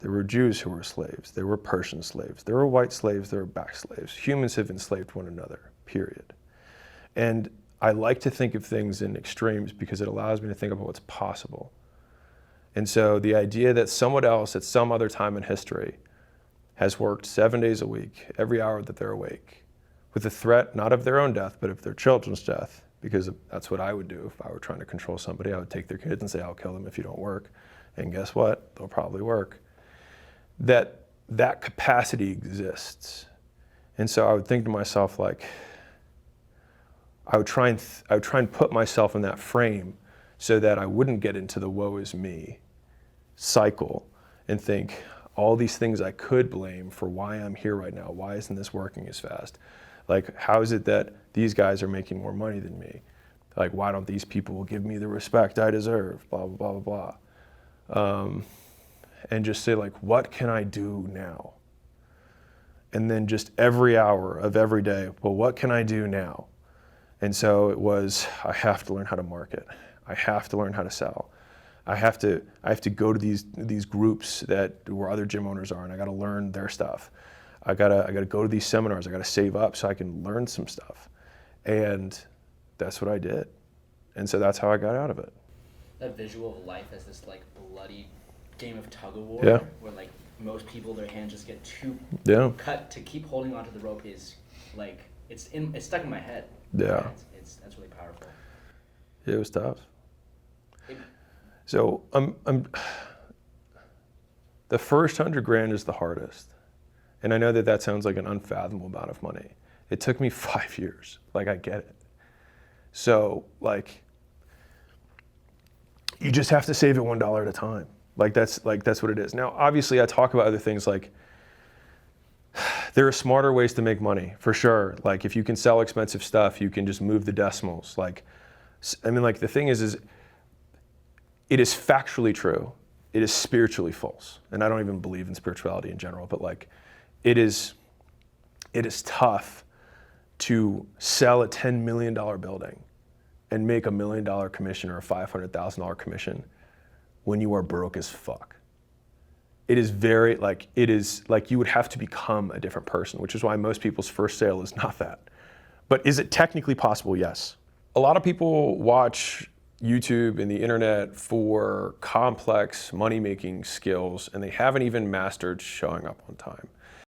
There were Jews who were slaves. There were Persian slaves. There were white slaves. There were black slaves. Humans have enslaved one another, period. And I like to think of things in extremes because it allows me to think about what's possible. And so the idea that someone else at some other time in history has worked 7 days a week, every hour that they're awake, with the threat not of their own death, but of their children's death, because that's what I would do if I were trying to control somebody. I would take their kids and say, I'll kill them if you don't work. And guess what? They'll probably work. That capacity exists. And so I would think to myself, like, I would try and put myself in that frame so that I wouldn't get into the woe is me cycle and think all these things I could blame for why I'm here right now. Why isn't this working as fast? Like, how is it that these guys are making more money than me? Like, why don't these people give me the respect I deserve? Blah, blah, blah, blah. And just say, like, what can I do now? And then just every hour of every day, well, what can I do now? And so it was, I have to learn how to market. I have to learn how to sell. I have to go to these groups where other gym owners are, and I got to learn their stuff. I gotta go to these seminars. I gotta save up so I can learn some stuff. And that's what I did. And so that's how I got out of it. That visual of life as this like bloody game of tug of war, Yeah. where like most people, their hands just get too cut to keep holding onto the rope is like it's stuck in my head. Yeah. That's really powerful. It was tough. So the first $100,000 is the hardest. And I know that sounds like an unfathomable amount of money. It took me 5 years. Like, I get it. So, like, you just have to save it $1 at a time. That's what it is. Now, obviously, I talk about other things like there are smarter ways to make money, for sure. Like, if you can sell expensive stuff, you can just move the decimals. Like, I mean, like, the thing is it is factually true. It is spiritually false. And I don't even believe in spirituality in general, but like, it is tough to sell a $10 million building and make $1 million commission or a $500,000 commission when you are broke as fuck. It is like you would have to become a different person, which is why most people's first sale is not that. But is it technically possible? Yes. A lot of people watch YouTube and the internet for complex money-making skills, and they haven't even mastered showing up on time.